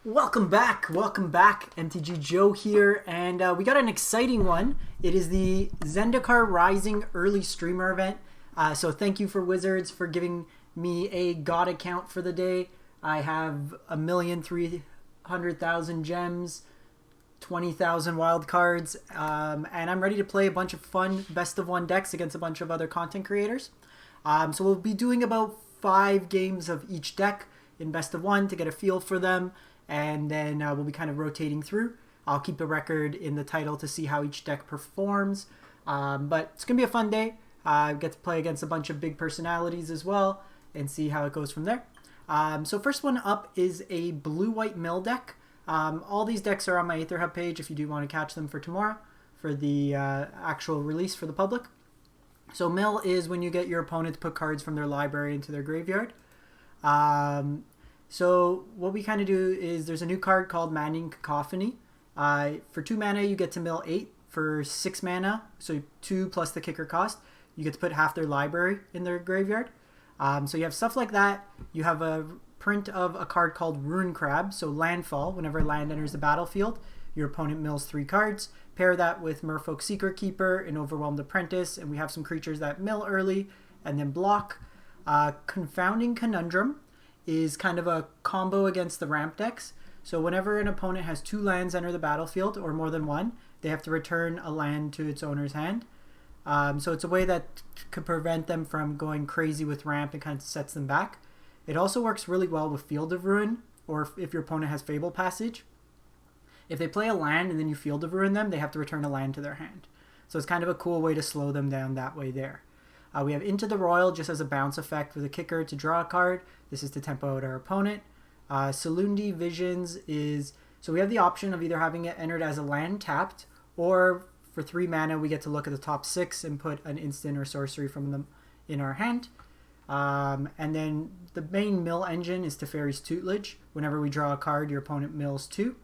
Welcome back, MTG Joe here, and we got an exciting one. It is the Zendikar Rising early streamer event. So thank you for Wizards for giving me a god account for the day. I have 1,300,000 gems, 20,000 wild cards, and I'm ready to play a bunch of fun best of one decks against a bunch of other content creators. So we'll be doing about 5 games of each deck in best of one to get a feel for them. And then we'll be kind of rotating through. I'll keep a record in the title to see how each deck performs. But it's going to be a fun day. I get to play against a bunch of big personalities as well and see how it goes from there. So first one up is a blue-white mill deck. All these decks are on my Aether Hub page if you do want to catch them for tomorrow for the actual release for the public. So mill is when you get your opponent to put cards from their library into their graveyard. So what we kind of do is there's a new card called Maddening Cacophony. For 2 mana, you get to mill 8. For 6 mana, so 2 plus the kicker cost, you get to put half their library in their graveyard. So you have stuff like that. You have a print of a card called Ruin Crab, so landfall. Whenever land enters the battlefield, your opponent mills 3 cards. Pair that with Merfolk Secretkeeper and Overwhelmed Apprentice, and we have some creatures that mill early and then block. Confounding Conundrum is kind of a combo against the ramp decks. So whenever an opponent has 2 lands enter the battlefield, or more than 1, they have to return a land to its owner's hand. So it's a way that could prevent them from going crazy with ramp and kind of sets them back. It also works really well with Field of Ruin, or if your opponent has Fabled Passage. If they play a land and then you Field of Ruin them, they have to return a land to their hand. So it's kind of a cool way to slow them down that way there. We have Into the Roil just as a bounce effect with a kicker to draw a card. This is to tempo out our opponent. Salundi Visions is... So we have the option of either having it entered as a land tapped, or for 3 mana we get to look at the top 6 and put an instant or sorcery from them in our hand. And then the main mill engine is Teferi's Tutelage. Whenever we draw a card, your opponent mills 2.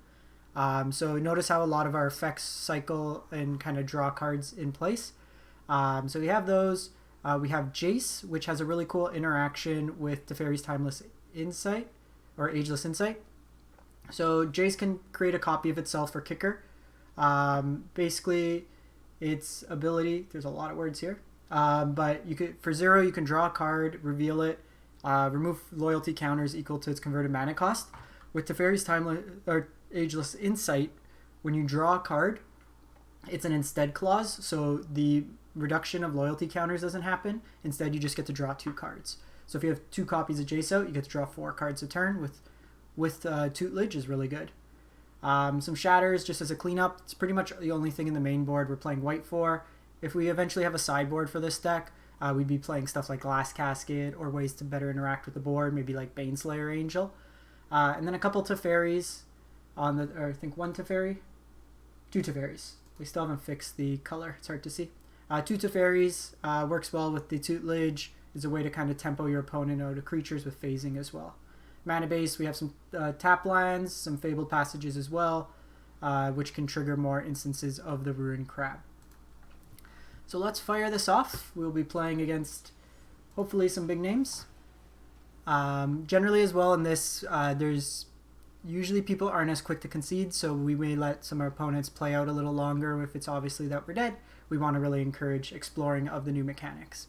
So notice how a lot of our effects cycle and kind of draw cards in place. So we have those. We have Jace, which has a really cool interaction with Teferi's Timeless Insight, or Ageless Insight. So Jace can create a copy of itself for kicker. Basically, its ability, there's a lot of words here, but you could, for 0, you can draw a card, reveal it, remove loyalty counters equal to its converted mana cost. With Teferi's Timeless, or Ageless Insight, when you draw a card, it's an instead clause, so the reduction of loyalty counters doesn't happen. Instead, you just get to draw 2 cards. So if you have 2 copies of Jace out, you get to draw 4 cards a turn with Tutelage is really good. Some Shatters just as a cleanup. It's pretty much the only thing in the main board we're playing white for. If we eventually have a sideboard for this deck, we'd be playing stuff like Glass Casket or ways to better interact with the board, maybe like Baneslayer Angel. And then a couple Teferis on the, or I think 1 Teferi, 2 Teferis. We still haven't fixed the color. It's hard to see. 2 Teferis works well with the Tutelage. Is a way to kind of tempo your opponent out of creatures with phasing as well. Mana base, we have some tap lands, some Fabled Passages as well, which can trigger more instances of the Ruin Crab. So let's fire this off. We'll be playing against hopefully some big names. Generally as well in this, there's usually people aren't as quick to concede, so we may let some of our opponents play out a little longer if it's obviously that we're dead. We want to really encourage exploring of the new mechanics.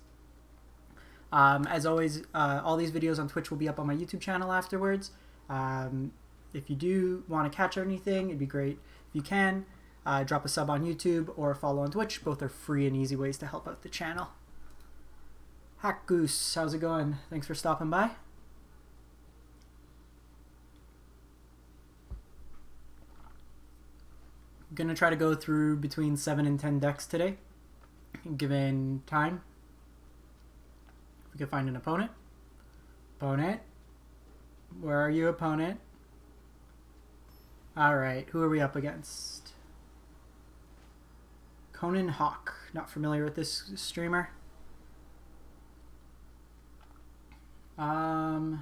As always, all these videos on Twitch will be up on my YouTube channel afterwards. If you do want to catch anything, it'd be great if you can. Drop a sub on YouTube or follow on Twitch. Both are free and easy ways to help out the channel. Hack Goose, how's it going? Thanks for stopping by. I'm going to try to go through between 7 and 10 decks today, given time. If we can find an opponent. Opponent. Where are you, opponent? Alright, who are we up against? Conan Hawk. Not familiar with this streamer. Probably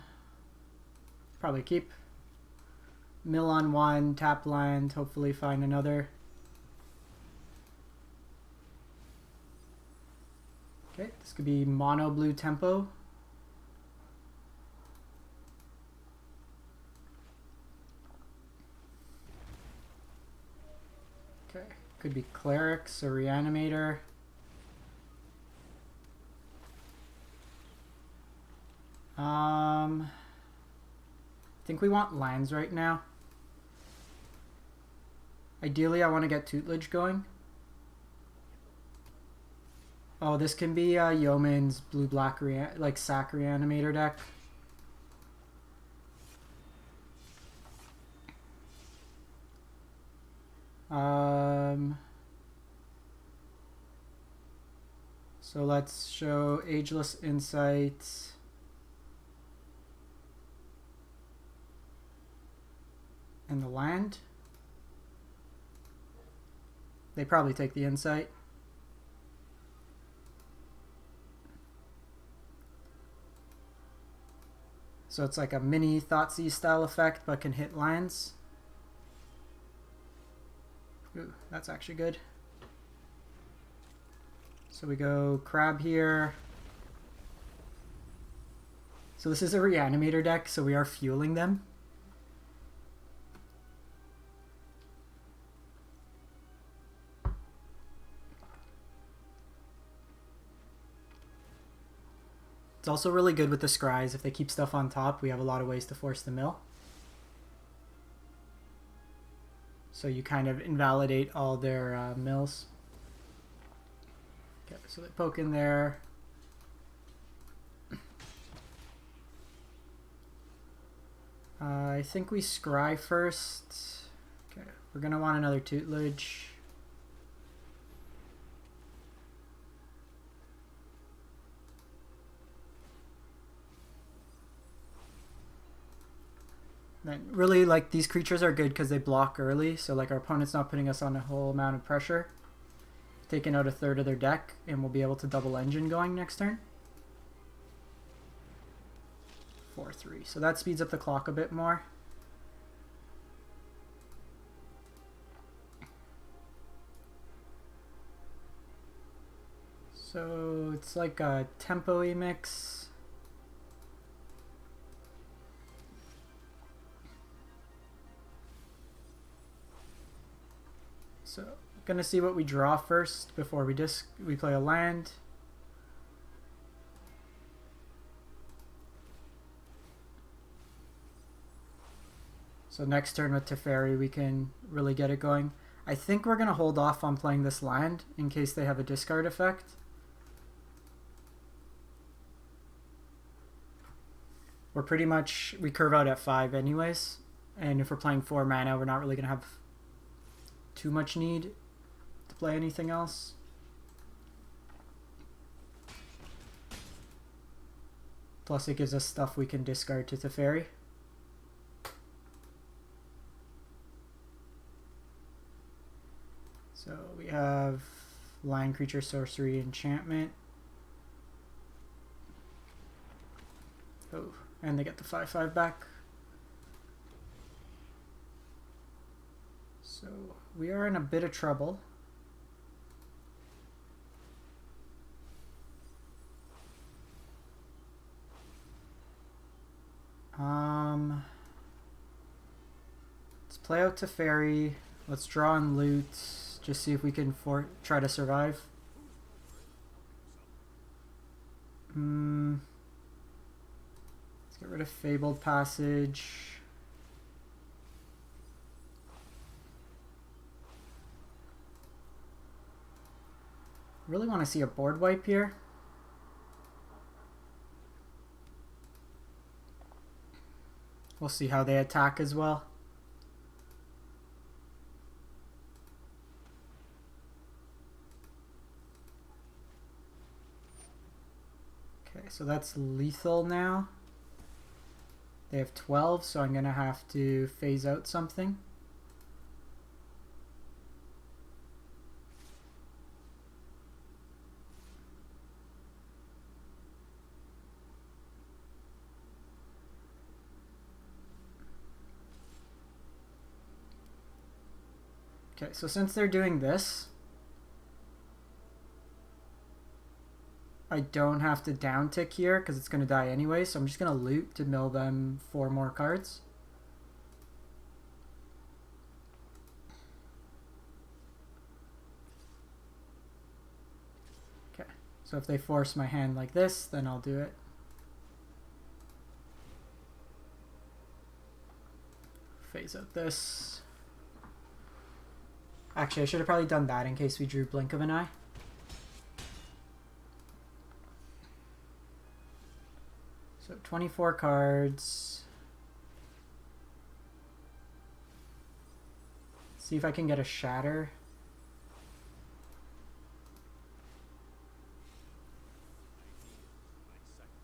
keep. Mill on 1, tap land, hopefully find another. Okay, this could be mono blue tempo. Okay, could be Clerics or Reanimator. I think we want lands right now. Ideally, I want to get Tutelage going. Oh, this can be Yeoman's blue-black like sack Reanimator deck. So let's show Ageless Insight. And the land. They probably take the Insight. So it's like a mini Thoughtseize style effect, but can hit lands. Ooh, that's actually good. So we go Crab here. So this is a Reanimator deck, so we are fueling them. It's also really good with the Scries. If they keep stuff on top, we have a lot of ways to force the mill. So you kind of invalidate all their mills. Okay, so they poke in there. I think we scry first. Okay, we're going to want another Tutelage. And really, like, these creatures are good because they block early, so like our opponent's not putting us on a whole amount of pressure. Taking out a third of their deck, and we'll be able to double engine going next turn. 4-3. So that speeds up the clock a bit more. So it's like a tempo-y mix. So gonna see what we draw first before we play a land. So next turn with Teferi we can really get it going. I think we're gonna hold off on playing this land in case they have a discard effect. We're pretty much, we curve out at 5 anyways, and if we're playing 4 mana we're not really gonna have too much need to play anything else. Plus it gives us stuff we can discard to Teferi. So we have land creature sorcery enchantment. Oh, and they get the 5/5 back. So we are in a bit of trouble. Let's play out Teferi. Let's draw and loot. Just see if we can try to survive. Let's get rid of Fabled Passage. Really want to see a board wipe here. We'll see how they attack as well. Okay, so that's lethal now. They have 12, so I'm going to have to phase out something. Okay, so since they're doing this, I don't have to down tick here because it's going to die anyway, so I'm just going to loot to mill them 4 more cards. So if they force my hand like this, then I'll do it. Phase out this. Actually, I should have probably done that in case we drew Blink of an Eye. So 24 cards. See if I can get a Shatter.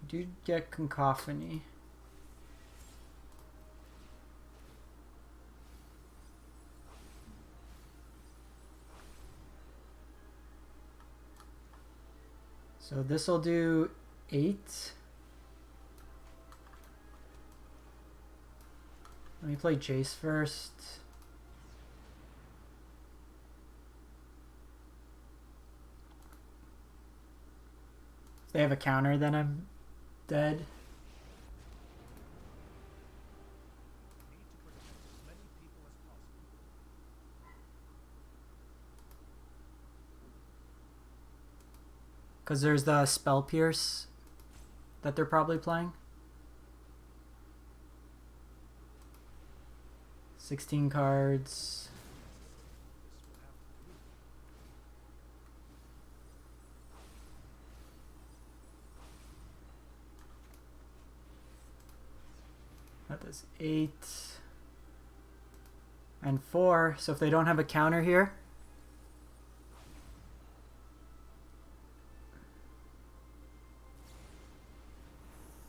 Do get Cacophony. So this will do 8. Let me play Jace first. If they have a counter, then I'm dead. Because there's the Spell Pierce that they're probably playing. 16 cards. That is 8 and 4. So if they don't have a counter here,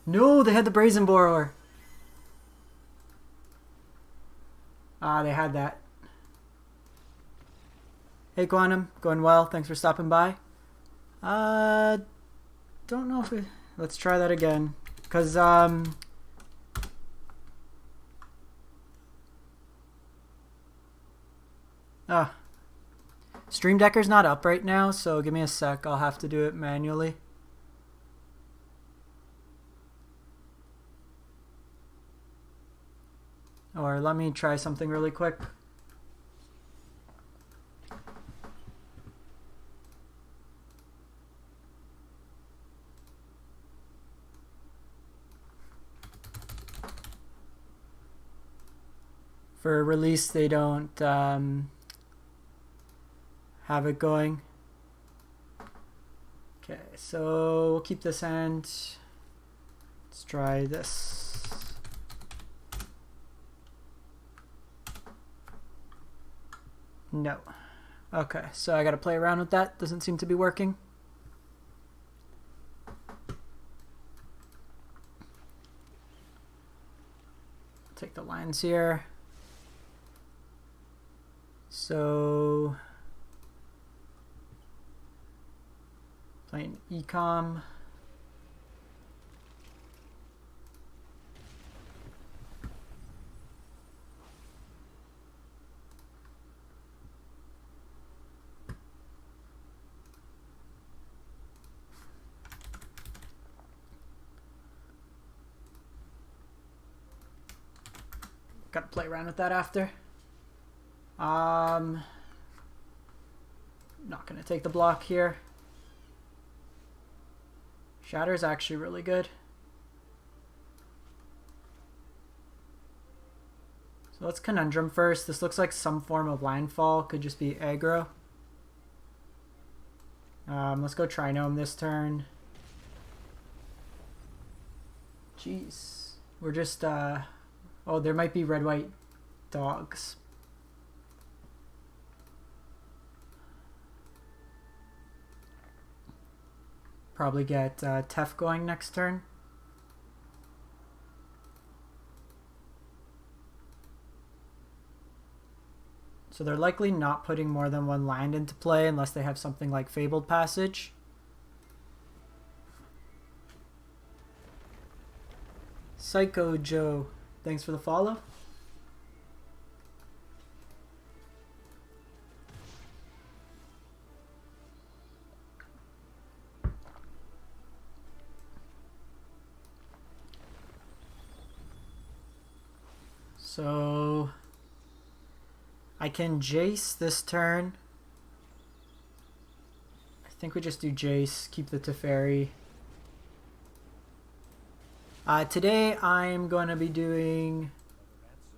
no, they had the Brazen Borrower. Ah, they had that. Hey Quantum, going well. Thanks for stopping by. Don't know if it... Let's try that again. Cause Stream Decker's not up right now, so give me a sec. I'll have to do it manually. Or let me try something really quick. For release, they don't have it going. Okay, so we'll keep this hand. Let's try this. No. Okay, so I gotta play around with that. Doesn't seem to be working. Take the lines here. So playing Ecom. Gotta play around with that after. Not gonna take the block here. Shatter's actually really good. So let's Conundrum first. This looks like some form of landfall. Could just be aggro. Let's go Trinome this turn. Jeez. We're just, oh, there might be red-white dogs. Probably get Tef going next turn. So they're likely not putting more than one land into play unless they have something like Fabled Passage. Psycho Joe, thanks for the follow. So I can Jace this turn. I think we just do Jace, keep the Teferi. Today I'm going to be doing...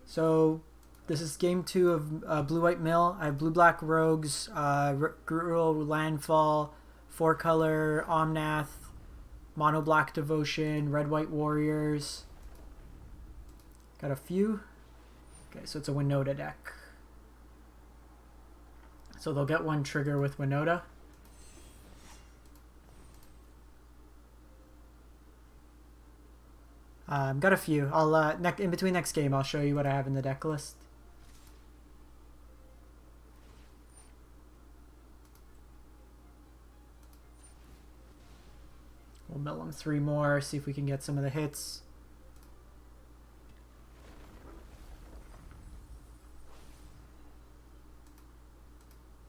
So this is game 2 of Blue-White Mill. I have Blue-Black Rogues, Gruul Landfall, 4-color Omnath, Mono-Black Devotion, Red-White Warriors. Got a few. Okay, so it's a Winota deck. So they'll get one trigger with Winota. Got a few. I'll in between next game I'll show you what I have in the deck list. We'll mill them 3 more, see if we can get some of the hits.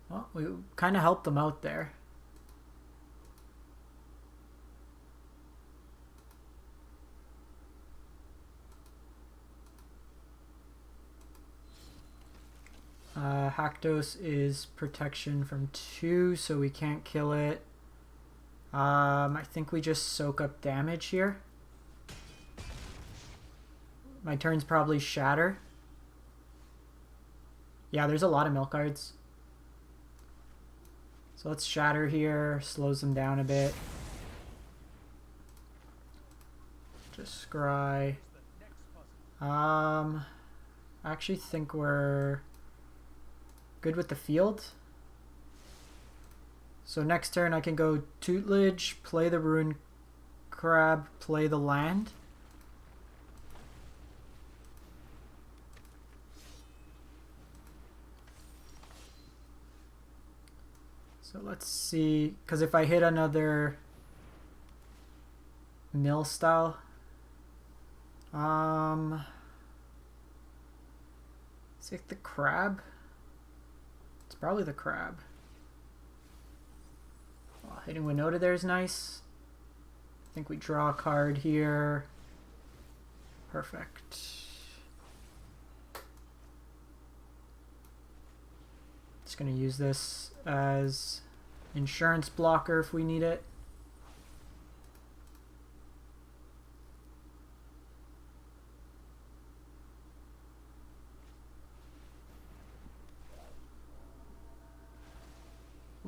Well, we kind of helped them out there. Haktos is protection from 2, so we can't kill it. I think we just soak up damage here. My turn's probably Shatter. Yeah, there's a lot of mill cards. So let's Shatter here, slows them down a bit. Just scry. I actually think we're good with the field. So next turn I can go Tutelage, play the Ruin Crab, play the land. So let's see, because if I hit another mill style, is it the crab? It's probably the crab. Well, hitting Winota there is nice. I think we draw a card here. Perfect. Just going to use this as insurance blocker if we need it.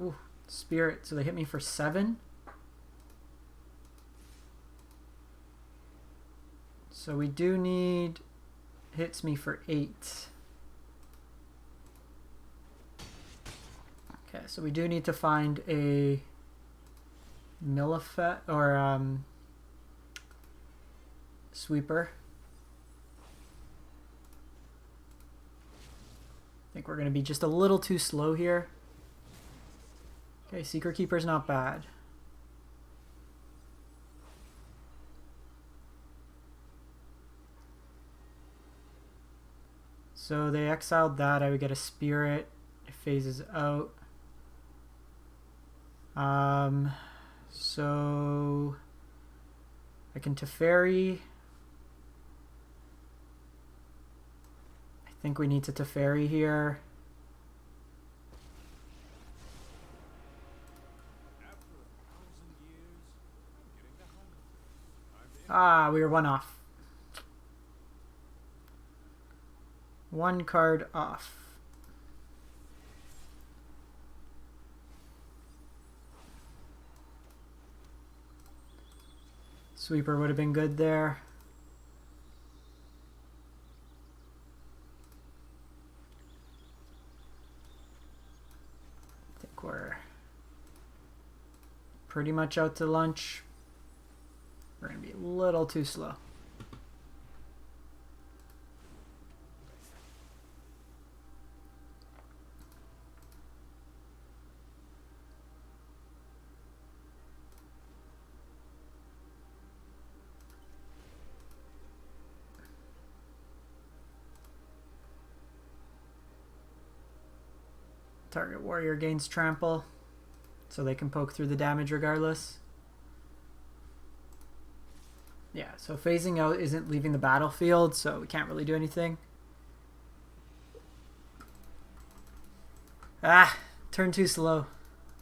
Ooh, Spirit. So they hit me for 7. So we do need... Hits me for 8. Okay, so we do need to find a mill effect or sweeper. I think we're going to be just a little too slow here. Okay, Secretkeeper's not bad. So they exiled that. I would get a Spirit. It phases out. So I can Teferi. I think we need to Teferi here. Ah, we were 1 off. 1 card off. Sweeper would have been good there. I think we're pretty much out to lunch. We're going to be a little too slow. Target warrior gains trample, so they can poke through the damage regardless. Yeah, so phasing out isn't leaving the battlefield, so we can't really do anything. Ah, turn too slow.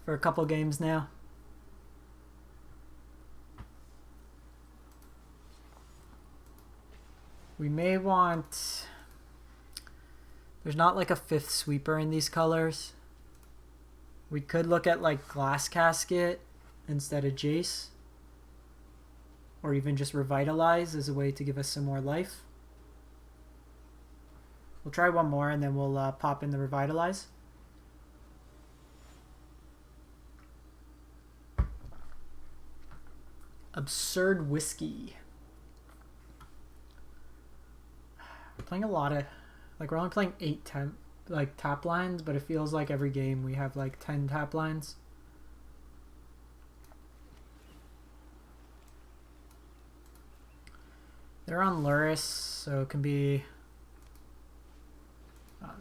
for a couple games now. We may want... There's not like a 5th sweeper in these colors. We could look at like Glass Casket instead of Jace. Or even just Revitalize as a way to give us some more life. We'll try one more and then we'll pop in the Revitalize. Absurd Whiskey. We're playing a lot of... Like, we're only playing 8 tap lines, but it feels like every game we have like 10 tap lines. They're on Luris, so it can be...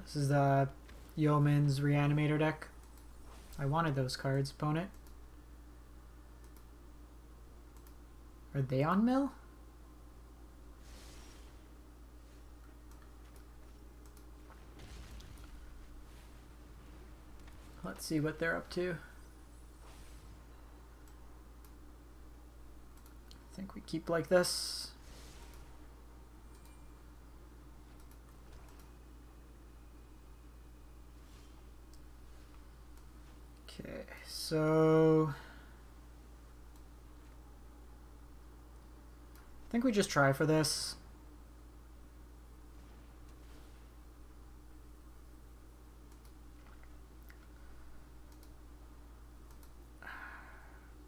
this is the Yeoman's Reanimator deck. I wanted those cards, opponent. Are they on mill? Let's see what they're up to. I think we keep like this. Okay, so I think we just try for this.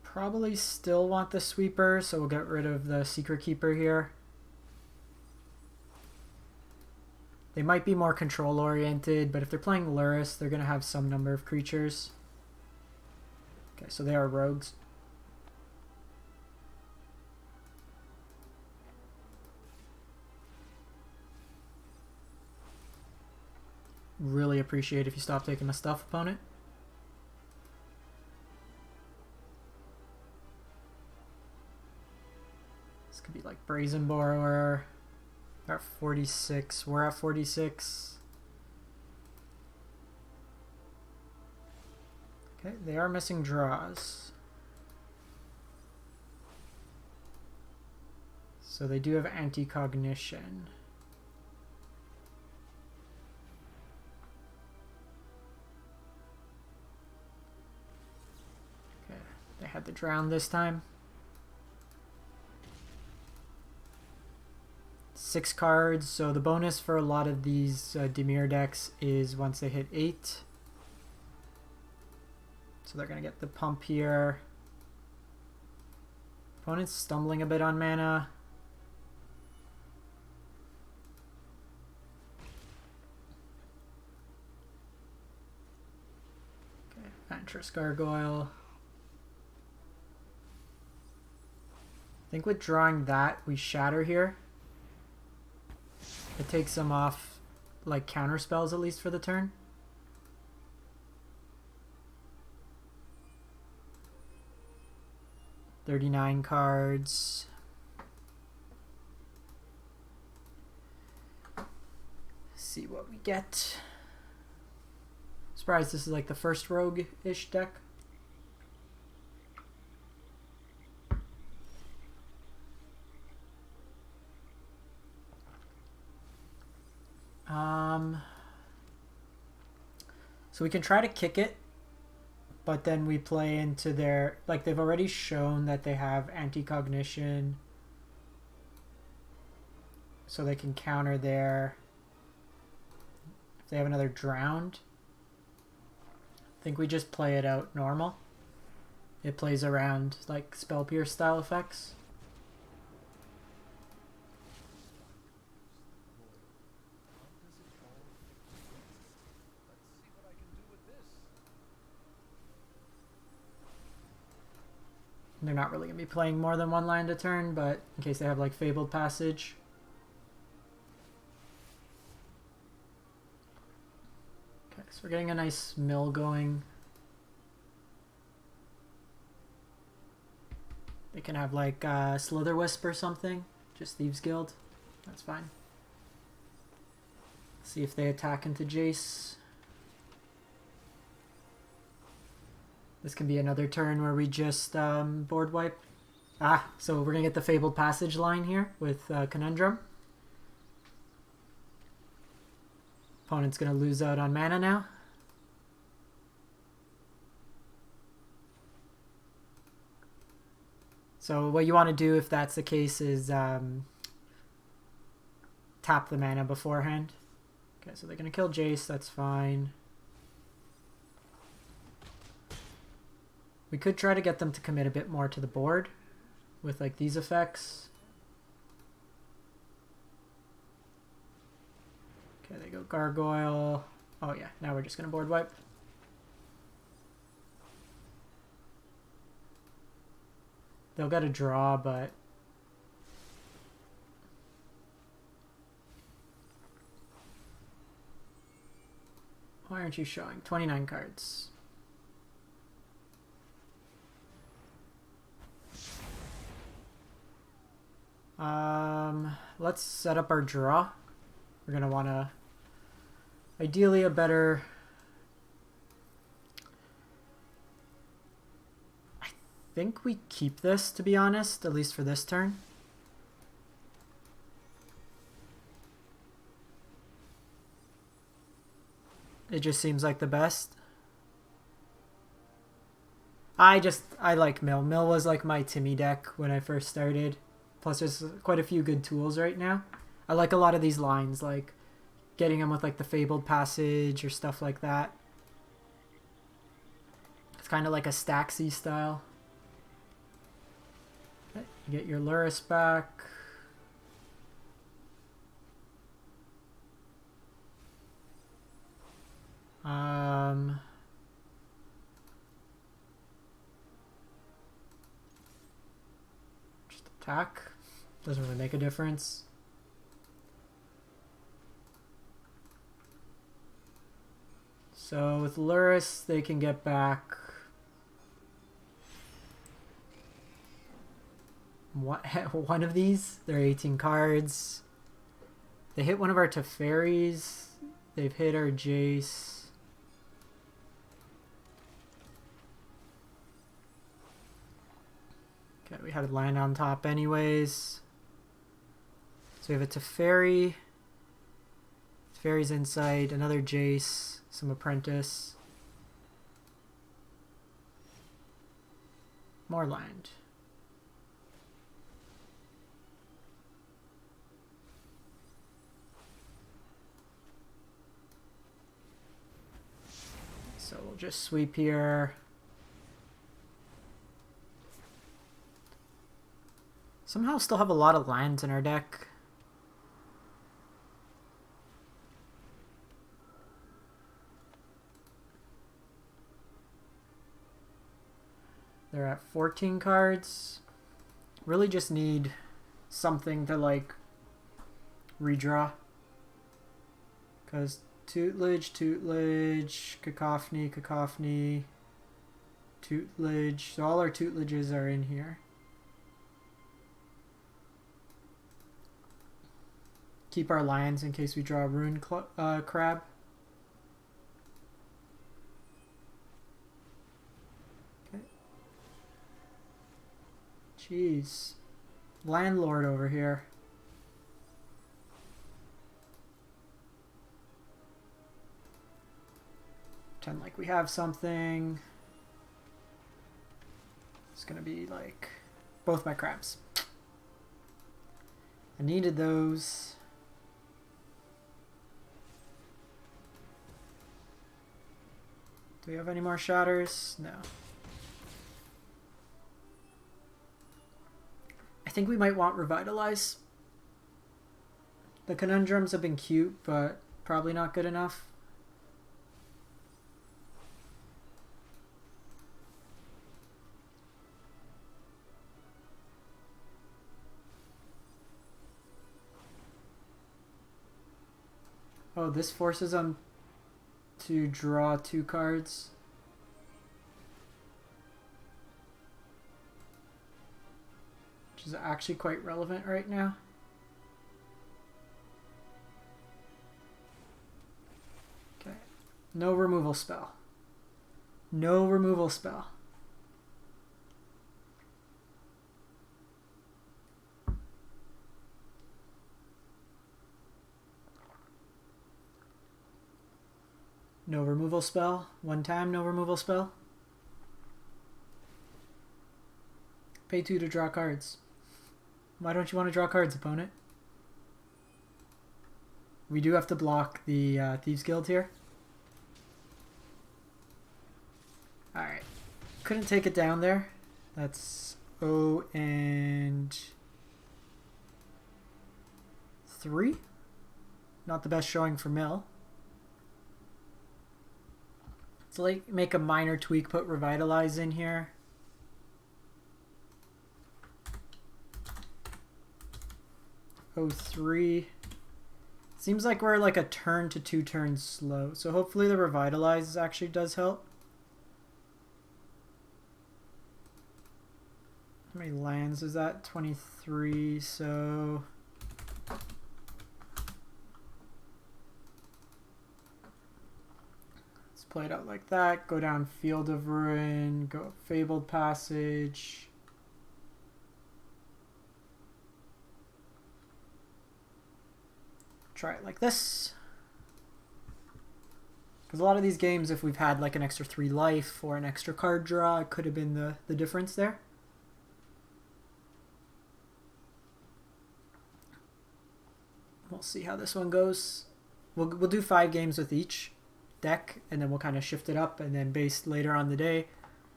Probably still want the sweeper, so we'll get rid of the Secretkeeper here. They might be more control oriented, but if they're playing Luris, they're going to have some number of creatures. Okay, so they are rogues. Really appreciate if you stop taking my stuff, opponent. This could be like Brazen Borrower. They're at 46. We're at 46. Okay, they are missing draws. So they do have anti-cognition. Okay, they had to drown this time. 6 cards, so the bonus for a lot of these Dimir decks is once they hit 8. So they're going to get the pump here. Opponent's stumbling a bit on mana. Okay, Ventress Gargoyle. I think with drawing that, we shatter here. It takes them off, like, counter spells at least for the turn. $39 cards. See what we get. Surprised this is like the first rogue-ish deck. So we can try to kick it, but then we play into their, like, they've already shown that they have anti-cognition, so they can counter their, if they have another drowned. I think we just play it out normal. It plays around like Spell Pierce style effects. They're not really going to be playing more than 1 land a turn, but in case they have like Fabled Passage. Okay, so we're getting a nice mill going. They can have like Slither Wisp or something. Just Thieves Guild. That's fine. See if they attack into Jace. This can be another turn where we just board wipe. So we're going to get the Fabled Passage line here with Conundrum. Opponent's going to lose out on mana now. So what you want to do if that's the case is tap the mana beforehand. Okay, so they're going to kill Jace, that's fine. We could try to get them to commit a bit more to the board with like these effects. Okay, they go Gargoyle. Oh yeah, now we're just going to board wipe. They'll get a draw, but why aren't you showing 29 cards? Let's set up our draw. We're gonna want to ideally a better. I think we keep this, to be honest, at least for this turn. It just seems like the best. I like Mill. Mill was like my Timmy deck when I first started. Plus there's quite a few good tools right now. I like a lot of these lines, like getting them with like the Fabled Passage or stuff like that. It's kind of like a Staxy style. Okay, you get your Luris back. Just attack. Doesn't really make a difference. So with Luris, they can get back one of these. They're 18 cards. They hit one of our Teferis. They've hit our Jace. Okay, we had a land on top anyways. So we have a Teferi. Teferi's Insight, another Jace, some Apprentice. More land. So we'll just sweep here. Somehow still have a lot of lands in our deck. They're at 14 cards. Really just need something to like redraw. Because Tutelage, Cacophony, Tutelage. So all our Tutelages are in here. Keep our lands in case we draw a Rune Crab. Okay. Jeez. Landlord over here. Pretend like we have something. It's gonna be like both my crabs. I needed those. Do we have any more shatters? No. I think we might want Revitalize. The Conundrums have been cute, but probably not good enough. Oh, this forces them to draw 2 cards. Which is actually quite relevant right now. Okay. No removal spell. No removal spell. No removal spell. One time, no removal spell. Pay 2 to draw cards. Why don't you want to draw cards, opponent? We do have to block the Thieves Guild here. Alright. Couldn't take it down there. That's 0 and 3. Not the best showing for Mill. So like make a minor tweak, put Revitalize in here. Oh, 3. Seems like we're like a turn to 2 turns slow. So hopefully the Revitalize actually does help. How many lands is that? 23, so... let's play it out like that. Go down Field of Ruin, go up Fabled Passage. Try it like this. Because a lot of these games, if we've had like an extra 3 life or an extra card draw, it could have been the difference there. We'll see how this one goes. We'll do 5 games with each deck, and then we'll kind of shift it up, and then based later on the day,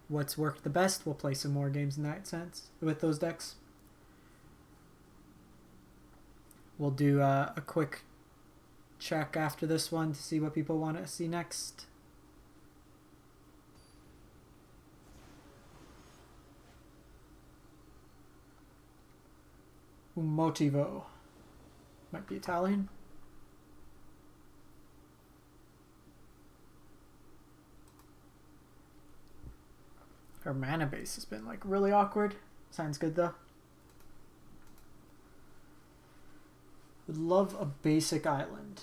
what's worked the best, we'll play some more games in that sense with those decks. We'll do a quick check after this one to see what people want to see next. Un motivo. Might be Italian. Our mana base has been like really awkward. Sounds good though. Would love a basic island.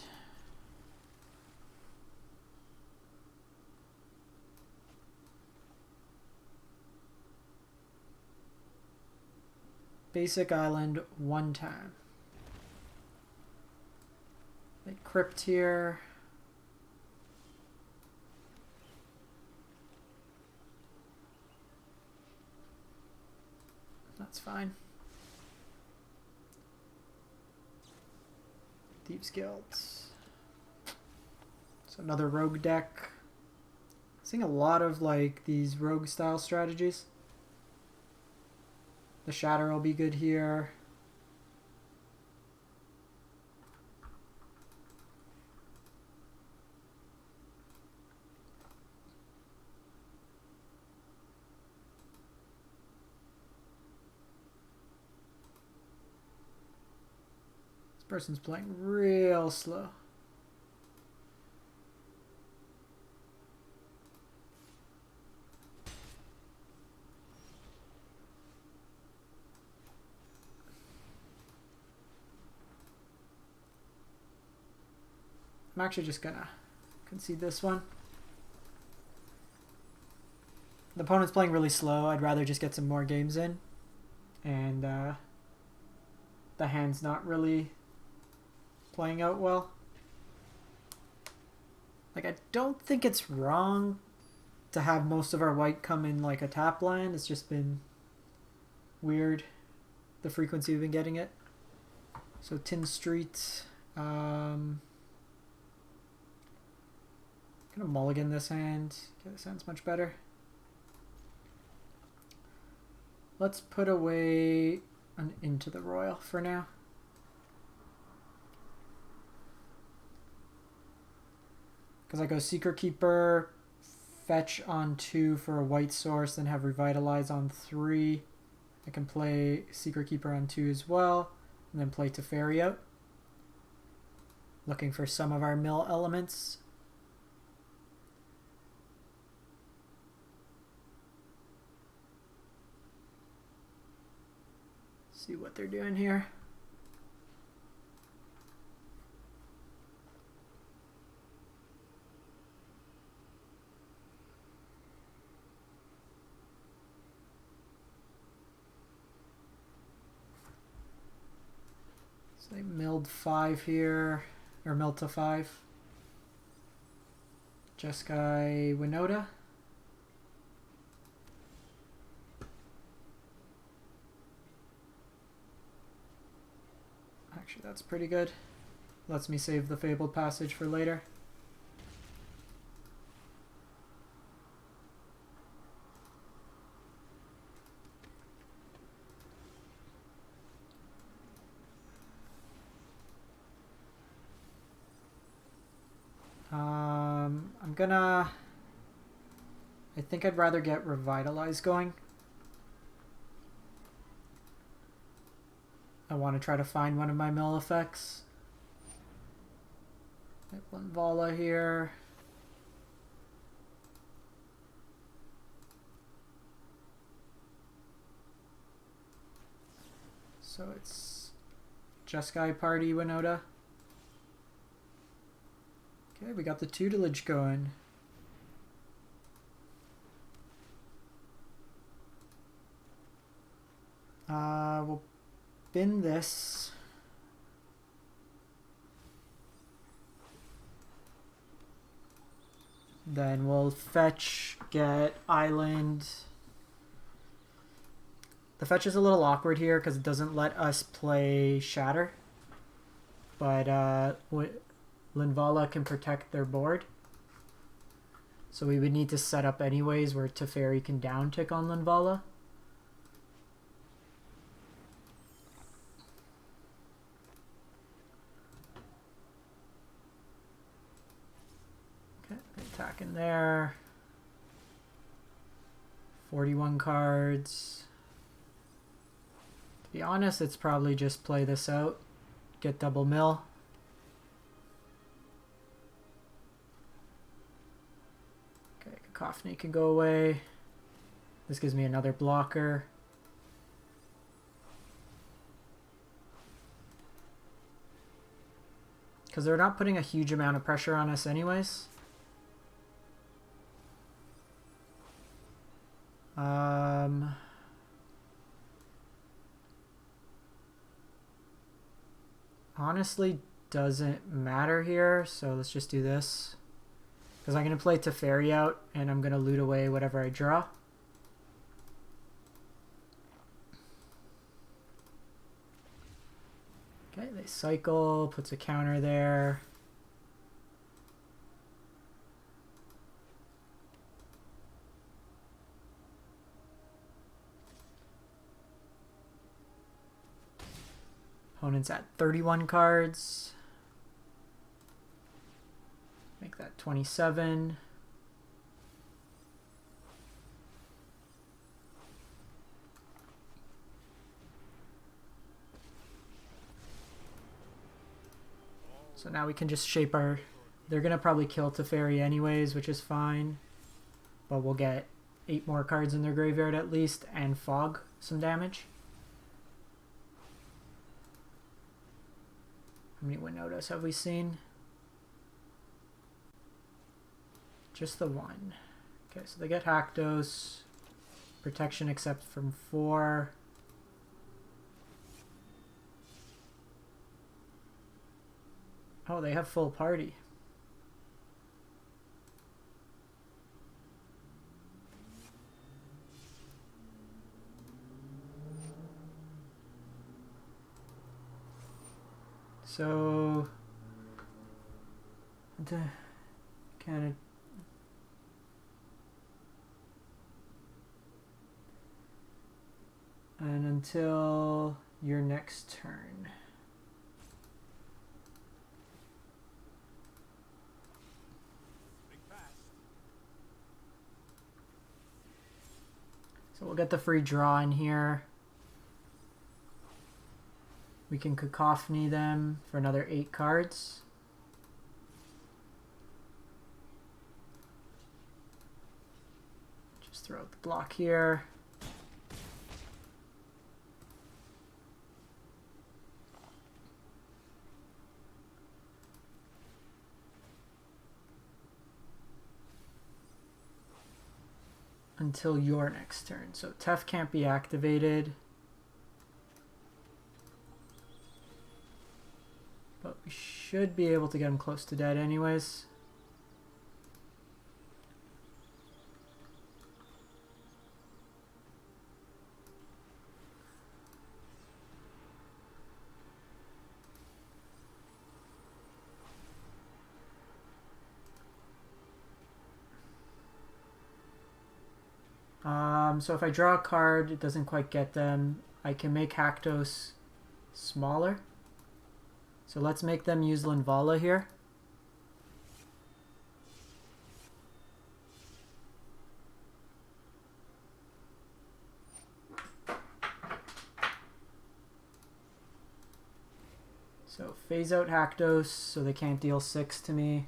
Basic island 1 time. Like crypt here. That's fine. Thieves Guild. So another rogue deck. Seeing a lot of like these rogue style strategies. The Shatter will be good here. This person's playing real slow. I'm actually just gonna concede this one. The opponent's playing really slow. I'd rather just get some more games in. And the hand's not really playing out well. Like, I don't think it's wrong to have most of our white come in like a tap land. It's just been weird, the frequency we've been getting it. So Tin Street. Gonna mulligan this hand. Okay, this hand's much better. Let's put away an Into the Roil for now. Because I go Secretkeeper, fetch on 2 for a white source, then have Revitalize on 3. I can play Secretkeeper on 2 as well, and then play Teferi out. Looking for some of our mill elements. See what they're doing here. So they milled 5 here, or milled to 5. Jeskai Winota. Actually, that's pretty good. Lets me save the Fabled Passage for later. I think I'd rather get Revitalize going. I want to try to find one of my mill effects. Linvala here. So it's Jeskai Party Winota. Okay, we got the Tutelage going. We'll bin this. Then we'll fetch, get island. The fetch is a little awkward here because it doesn't let us play Shatter. But Linvala can protect their board. So we would need to set up anyways where Teferi can down tick on Linvala. Okay, attack in there. 41 cards. To be honest, it's probably just play this out. Get double mill. Okay, Cacophony can go away. This gives me another blocker. Because they're not putting a huge amount of pressure on us anyways. Honestly, doesn't matter here, so let's just do this. Because I'm going to play Teferi out, and I'm going to loot away whatever I draw. Okay, they cycle, puts a counter there. Opponent's at 31 cards. Make that 27. So now we can just shape our... They're going to probably kill Teferi anyways, which is fine. But we'll get 8 more cards in their graveyard at least, and fog some damage. How many Winotas have we seen? Just the one. Okay, so they get Haktos. Protection except from 4. Oh, they have full party. So, kind of. And until your next turn. So we'll get the free draw in here. We can Cacophony them for another 8 cards. Just throw out the block here. Until your next turn. So Tef can't be activated. should be able to get him close to dead anyways. So if I draw a card, it doesn't quite get them. I can make Haktos smaller. So let's make them use Linvala here. So phase out Haktos so they can't deal 6 to me.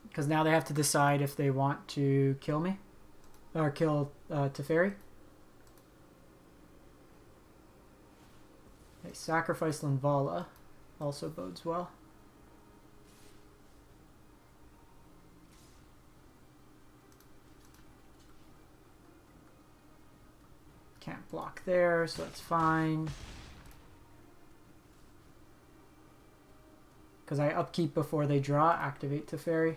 Because now they have to decide if they want to kill me. Or kill Teferi. They sacrifice Linvala. Also bodes well. Can't block there, so that's fine. Because I upkeep before they draw, activate Teferi.